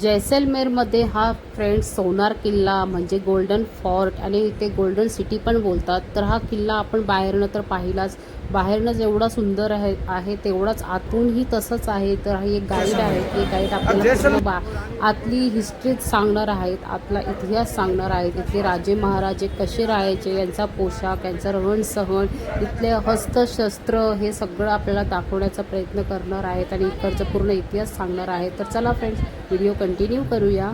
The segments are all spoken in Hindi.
जैसलमेरमध्ये हा फ्रेंड्स सोनार किल्ला म्हणजे गोल्डन फोर्ट आणि इथे गोल्डन सिटी पण बोलतात. तर हा किल्ला आपण बाहेरनं तर पाहिलाच, बाहेरनं जेवढा सुंदर आहे तेवढाच आतूनही तसंच आहे. तर ही एक गाईड आहे, की गाईड आपल्याला पूर्ण आतली हिस्ट्री सांगणार आहेत, आतला इतिहास सांगणार आहेत. इथले राजे महाराजे कसे राहायचे, यांचा पोशाख, यांचं रहन सहन, इथले हस्तशस्त्र हे सगळं आपल्याला दाखवण्याचा प्रयत्न करणार आहेत आणि इकडचा पूर्ण इतिहास सांगणार आहेत. तर चला फ्रेंड्स, व्हिडिओ कंटिन्यू करूया.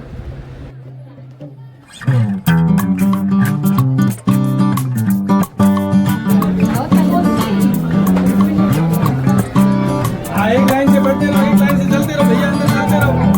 एक लाइन से बढ़ते रहो, एक लाइन से चलते रहो भैया, अंदर चलते रहो.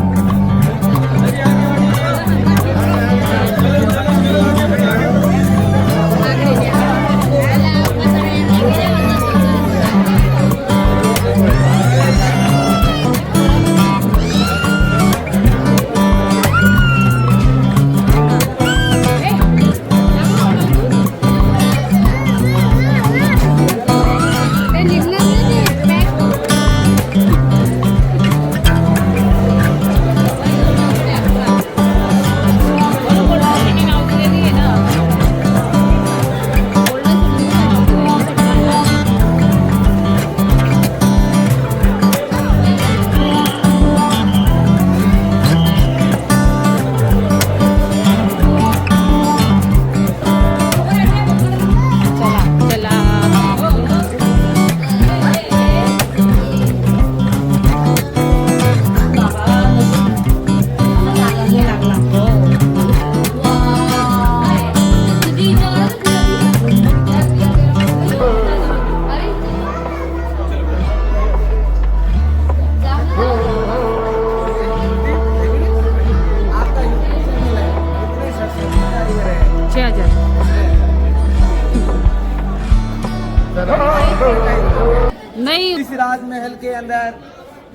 नहीं, इस राजमहल के अंदर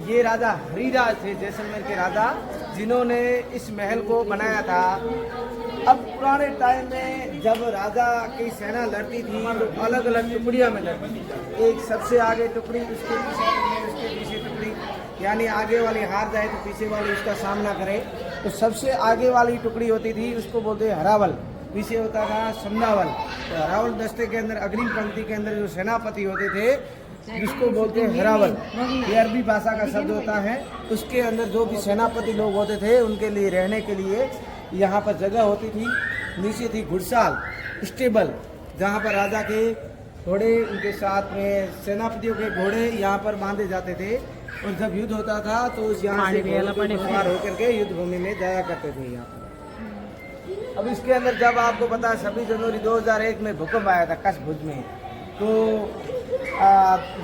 ये राजा हरिराज थे, जैसलमेर के राजा, जिन्होंने इस महल को बनाया था. अब पुराने टाइम में जब राजा की सेना लड़ती थी तो अलग अलग टुकड़ियों में लड़ती थी. एक सबसे आगे टुकड़ी, उसके पीछे टुकड़ी, यानी आगे वाली हार जाए तो पीछे वाली उसका सामना करे. तो सबसे आगे वाली टुकड़ी होती थी, उसको बोलते हरावल. पीछे होता था समनावल. तो हरावल दस्ते के अंदर अग्रिम पंक्ति के अंदर जो सेनापति होते थे, जिसको बोलते हैं हरावल, ये अरबी भाषा का शब्द होता है. उसके अंदर जो भी सेनापति लोग होते थे, उनके लिए रहने के लिए यहाँ पर जगह होती थी. नीचे थी घुड़साल, स्टेबल, जहाँ पर राजा के घोड़े, उनके साथ में सेनापतियों के घोड़े यहाँ पर बांधे जाते थे. और जब युद्ध होता था तो यहाँ से सवार होकर के युद्ध भूमि में जाया करते थे यहाँ पर. अब इसके अंदर जब आपको पता है 26 जनवरी 2001 में भूकंप आया था कच्छ भुज में, तो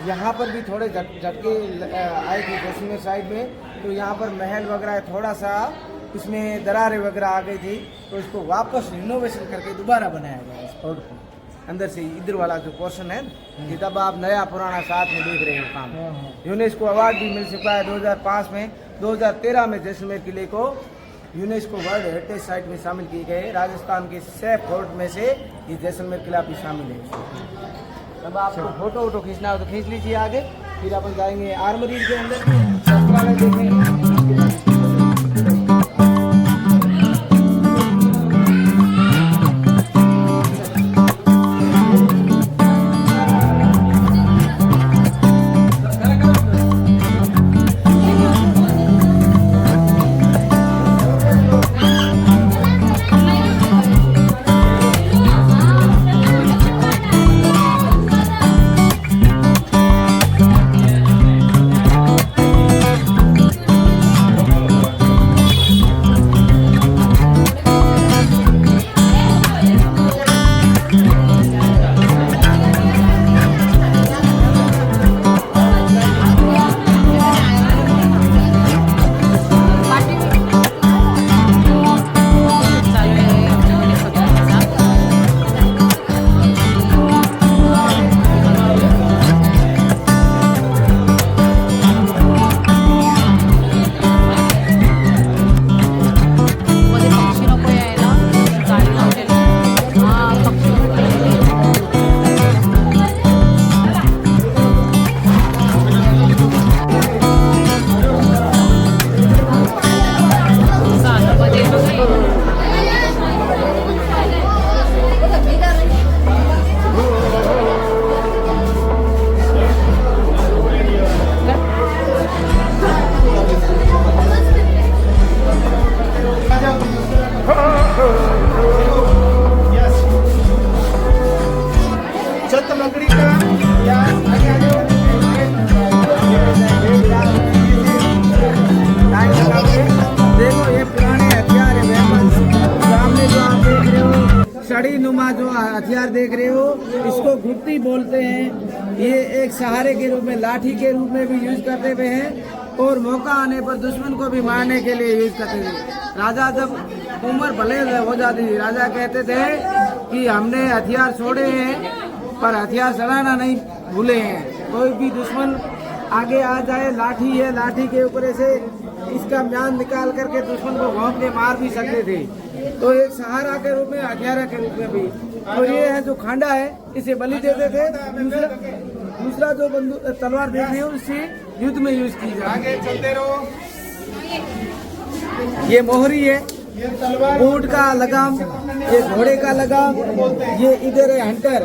यहाँ पर भी थोड़े झटके आए थे जैसलमेर साइड में. तो यहाँ पर महल वगैरह थोड़ा सा इसमें दरारें वगैरह आ गई थी, तो इसको वापस रिनोवेशन करके दोबारा बनाया गया इस फोर्ट को. अंदर से इधर वाला जो पोर्शन है, ये तब आप नया पुराना साथ में देख रहे हो काम. यूनेस्को अवार्ड भी मिल चुका है 2005 में. 2013 में जैसलमेर किले को यूनेस्को वर्ल्ड हेरिटेज साइट में शामिल किए गए. राजस्थान के 6 फोर्ट में से ये जैसलमेर किला भी शामिल है. अब आपको फोटो खींचना हो तो खींच लीजिए आगे. फिर अपन जाएंगे आर्मरी के अंदर, शस्त्रालय देखेंगे. हथियार देख रहे हो, इसको गुप्ती बोलते हैं। ये एक सहारे के रूप में, लाठी के रूप में भी यूज करते हुए हैं और मौका आने पर दुश्मन को भी मारने के लिए यूज करते थे। राजा जब उम्र भले हो जाती थी, राजा कहते थे कि हमने हथियार छोड़े हैं पर हथियार चलाना नहीं भूले हैं। कोई भी दुश्मन आगे आ जाए, लाठी है, लाठी के ऊपर से इसका म्यान निकाल करके दुश्मन को घोंप के मार भी सकते थे। तो एक सहारा के रूप में, हथियार के रूप में भी। और ये है जो खांडा है, इसे बलि देते थे। दूसरा जो बंदूक तलवार देख रही हो, इसे युद्ध में यूज की जाए। आगे चलते रहो। ये मोहरी है, ऊंट का लगाम, ये घोड़े का लगाम, ये इधर है हंटर,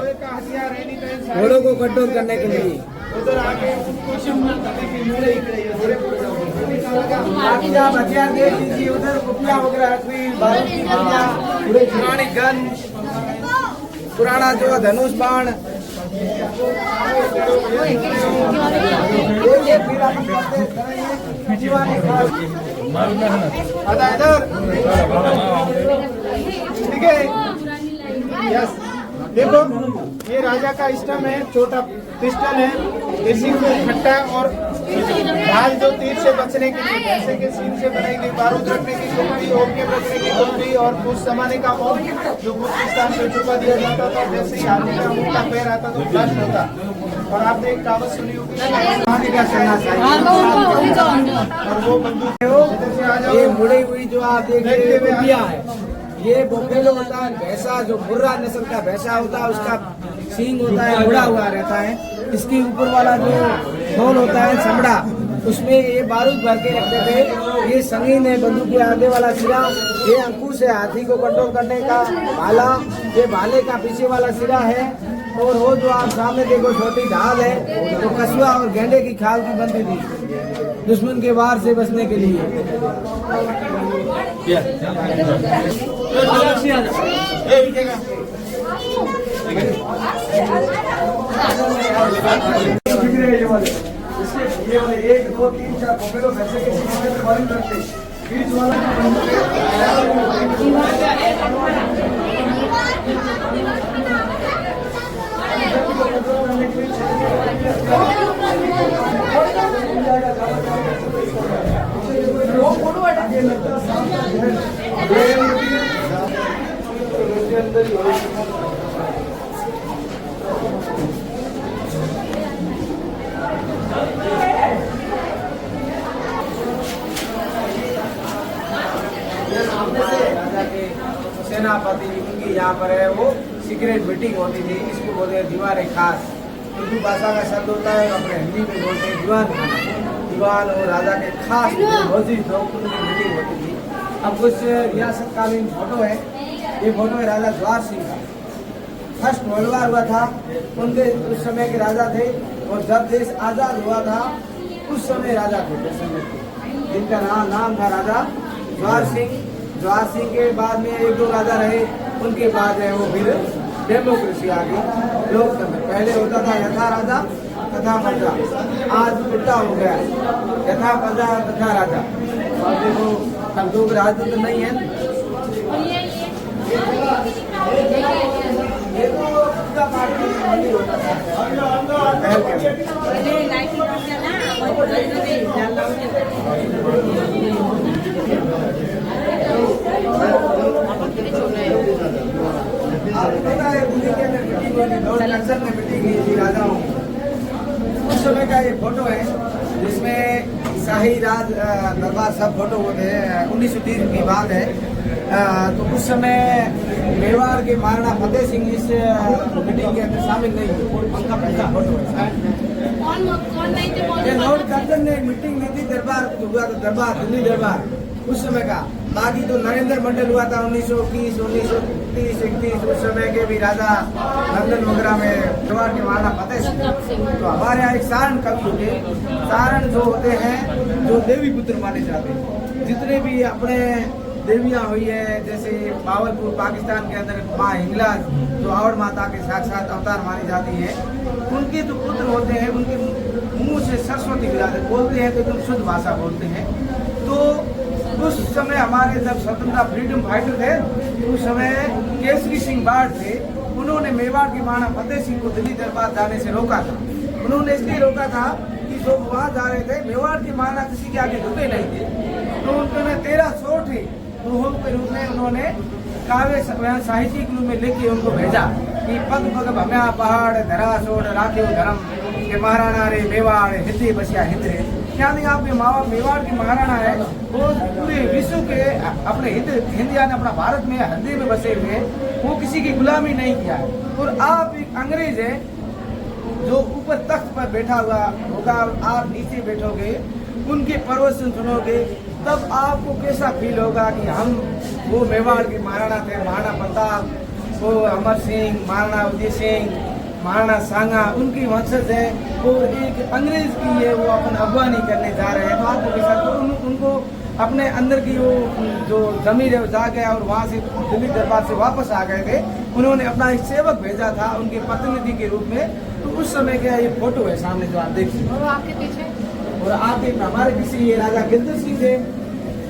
घोड़ों को कंट्रोल करने के लिए। उधर आगे बाकी आप हथियार देख लीजिए, उधर कुपियाँ वगैरह रखी, बारूद की गोलियाँ, पुरानी गन, पुराना जो धनुष बाण। इधर ठीक है। यस, देखो ये राजा का स्टम है, छोटा पिस्टल है, इसी को खट्टा और ढाल जो तीर से बचने के लिए, भैंसे के सीन से बनाई गई, बारूद रखने की टोकरी, ओपियम रखने की टोकरी और कुछ जमाने का और जो कुछ स्थान पे छुपा दिया जाता था। जैसे ही आदमी का मुंह का पैर आता तो ब्लास्ट होता। और आपने एक कहावत सुनी होगी, और वो बंदूक ये मुड़ी हुई जो आप देख रहे हो कुपियाँ है, ये बोफेलो होता है, भैंसा जो मुर्रा नस्ल का भैंसा होता है, उसका सींग होता है, मुड़ा हुआ रहता है। इसके ऊपर वाला जो खोल होता है चमड़ा, उसमें ये बारूद भर के रखते थे। ये संगीन है, बंदूक के आगे वाला सिरा, ये अंकुश है हाथी को कंट्रोल करने का भाला, ये भाले का पीछे वाला सिरा है। और वो जो आप सामने देखो छोटी ढाल है, तो कछुआ और गेंडे की खाल की बनती थी दुश्मन के वार से बचने के लिए। ये वाले 1 2 3 4 बोफेलो भैंसे के सीने पे बॉलिंग करते, बीच वाला सेनापति उनकी यहाँ पर है वो सीक्रेट मीटिंग होती थी। इसको बोलते हैं दीवार खास, उर्दू भाषा का शब्द होता है, अपने हिंदी में बोलते हैं दीवान खाना। दीवान और राजा के खास मौजूद लोग उनकी मीटिंग होती थी। अब कुछ रियासतकालीन फोटो है, ये फोटो है राजा जवाहर सिंह का। फर्स्ट वर्ल्ड वार हुआ था, उनके उस समय के राजा थे, और जब देश आज़ाद हुआ था उस समय राजा थे, जिनका नाम था राजा जवाहर सिंह। जवाहर सिंह के बाद में 1 2 राजा रहे, उनके बाद है वो फिर डेमोक्रेसी आ गई, लोकतंत्र। पहले होता था यथा राजा तथा प्रजा, आज उल्टा हो गया, यथा प्रजा तथा राजा। और देखो अब 2 राजतंत्र नहीं है। ये तो पूजा पाठ में होता था। आपको पता है दिल्ली के अंदर मीटिंग हुई थी, लॉर्ड कर्जन में मीटिंग हुई थी राजाओं। उस समय का ये फोटो है जिसमें शाही राज दरबार सब फोटो होते हैं। 1930 की बात है। तो उस समय मेवाड़ के महाराणा फतेह सिंह इस मीटिंग के अंदर शामिल नहीं हुए। उनका पहला फोटो है। ये लॉर्ड कर्जन ने मीटिंग ली थी, दरबार हुआ था, दरबार दिल्ली दरबार उस समय का। बाकी तो नरेंद्र मंडल हुआ था 1921, 1930, 31। उस समय के भी राजा लंदन वगैरह में मेवाड़ के महाराणा फतेह सिंह। तो हमारे यहाँ एक सारण कवि होते, सारण जो होते हैं जो देवी पुत्र माने जाते हैं। जितने भी अपने देवियाँ हुई है, जैसे बावलपुर पाकिस्तान के अंदर माँ हिंगलाज जो आवड़ माता के साक्षात अवतार मानी जाती है, उनके जो पुत्र होते हैं उनके मुंह से सरस्वती बोलते हैं तो एकदम शुद्ध भाषा बोलते हैं। तो उस समय हमारे जब स्वतंत्रता फ्रीडम फाइटर थे, उस समय केसरी सिंह बाढ़ थे, उन्होंने मेवाड़ की महाराणा फतेह सिंह को दिल्ली दरबार जाने से रोका था। उन्होंने इसलिए रोका था कि जो वहाँ जा रहे थे मेवाड़ की महाराणा किसी के आगे झुके नहीं थे, तो उन्होंने 13 सोठे दोहों के रूप में उन्होंने काव्य साहित्य के रूप में लिख के उनको भेजा कि पग पग भम्या पहाड़ धरा सोड़ राखे धर्म के महाराणा रे मेवाड़ हिते बसिया हितरे। यानी आपके मेवाड़ की महाराणा है वो पूरे विश्व के अपने हिंदिया ने अपना भारत में हृदय में बसे हुए, वो किसी की गुलामी नहीं किया। और आप एक अंग्रेज है जो ऊपर तख्त पर बैठा हुआ होगा, आप नीचे बैठोगे, उनके प्रवचन सुनोगे, तब आपको कैसा फील होगा कि हम वो मेवाड़ के महाराणा थे, महाराणा प्रताप, वो अमर सिंह, महाराणा उदय सिंह, महाराणा सांगा, उनकी वंशज है और एक अंग्रेज की है वो अपन अगवानी करने जा रहे हैं। तो आपको कैसा, तो उनको अपने अंदर की वो जो जमीर है वो जा गया और वहाँ से दिल्ली दरबार से वापस आ गए थे। उन्होंने अपना एक सेवक भेजा था उनके प्रतिनिधि के रूप में। तो उस समय का ये फोटो है सामने जो आप देख सकते और आपके पीछे और आप एक हमारे पीछे ये राजा गिरधर सिंह थे,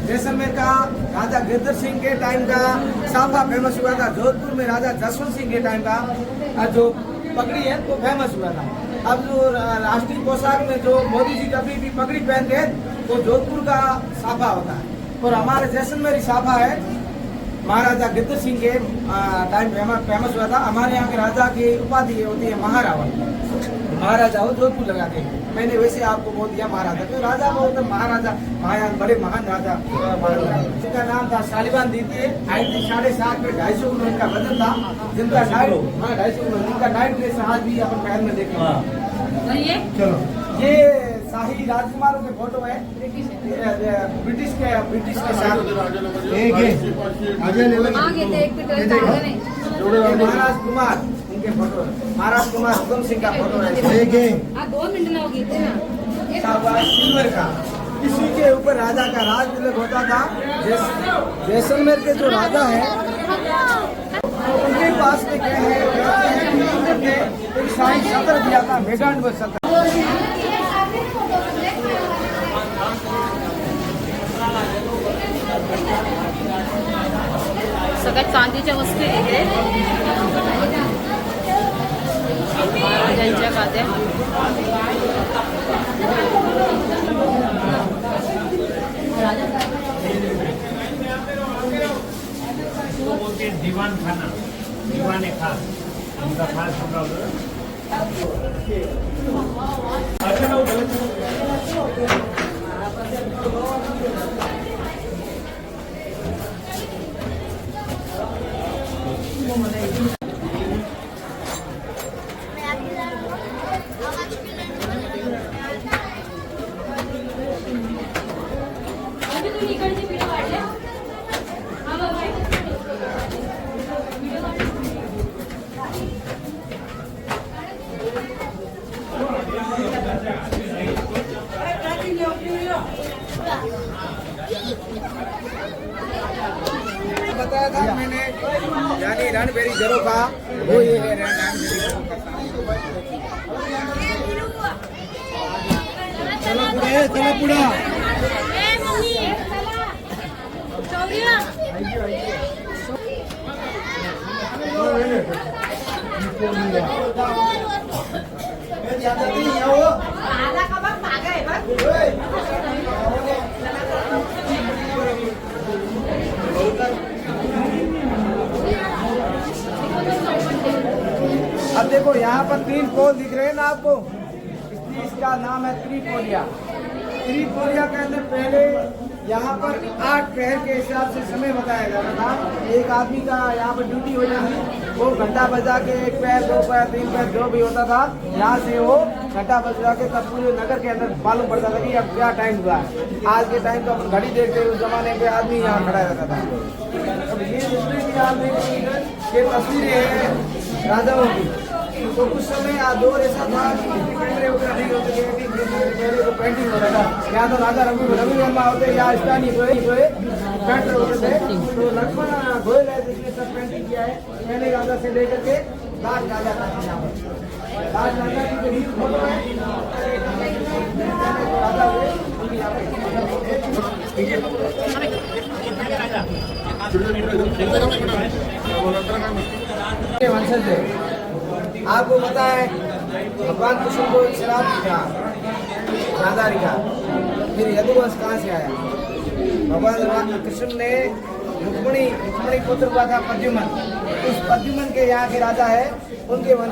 जैसलमेर का राजा गिरधर सिंह के टाइम का साफा फेमस हुआ था। जोधपुर में राजा जसवंत सिंह के टाइम का जो पगड़ी है वो फेमस हुआ था। अब जो राष्ट्रीय पोशाक में जो मोदी जी कभी भी पगड़ी पहनते हैं वो जोधपुर का साफा होता है। और हमारे जैसलमेरी साफा है महाराजा गिरधर सिंह के टाइम फेमस हुआ था। हमारे यहाँ के राजा की उपाधि होती है महारावण, महाराजा हो जोधपुर लगाते हैं। मैंने वैसे आपको बोल दिया महाराजा, तो राजा वो तो महाराजा बड़े महान राजा जिनका नाम था शालिवान द्वितीय। हाइट थी 7.5 फीट, 250 किलो इनका वजन था। जिनका नाइट 250 किलो, जिनका नाइट ड्रेस आज भी अपन पहन में देखेंगे। चलो ये शाही राजकुमारों के फोटो है ब्रिटिश के साथ। महाराज कुमार उनके फोटो है, महाराज कुमार हुकम सिंह का फोटो है। 2 मिनट लगेंगे ना सिल्वर का, इसी के ऊपर राजा का राज तिलक होता था। जैसलमेर के जो राजा है उनके पास में क्या है, एक शाही सत्र दिया था, मेगानवे सत्र। सगळ्यात चांदीच्या वस्तू इकडे महाराजांच्या गाद्या। दीवान खाना, दीवान खास उनका खास कमरा होता बताया था मैंने, यानी रणबेरी जरो का वो ये है रणबेरी जरो का। चलो पूरा अब देखो यहाँ पर 3 पोल दिख रहे हैं ना आपको, इसलिए इसका नाम है त्रिपोलिया। त्रिपोलिया के अंदर पहले यहाँ पर 8 पहर के हिसाब से समय बताया जाता था। एक आदमी का यहाँ पर ड्यूटी हो जाती, वो घंटा बजा के 1 पैर 2 पैर 3 पैर जो भी होता था, यहाँ से वो घंटा बजा के तब पूरे नगर के अंदर मालूम पड़ता था कि अब क्या टाइम हुआ है। आज के टाइम तो अपन घड़ी देखते, उस जमाने पे आदमी यहाँ खड़ा रहता था। अब ये जितनी भी आप देखेंगे ये तस्वीरें हैं राजाओं की। तो कुछ समय दौर ऐसा था कि कैमरे वगैरह नहीं होते थे, पहले तो पेंटिंग होता था। यहाँ तो राजा रवि वर्मा होते या स्थानीय पेंटर होते थे। तो लक्ष्मण गोयल है जिसने सब पेंटिंग किया है, पहले राजा से लेकर के लास्ट राजा तक। यहाँ पर लास्ट राजा की जो रील फोटो है राजा हुए उनकी यहाँ पर वंशज थे। आपको पता है भगवान कृष्ण को एक शराब था नादारी का, फिर यदुवंश कहाँ से आया? भगवान कृष्ण ने रुक्मिणी पुत्र हुआ था प्रद्युम्न, उस प्रद्युम्न के यहाँ के राजा है, उनके वंश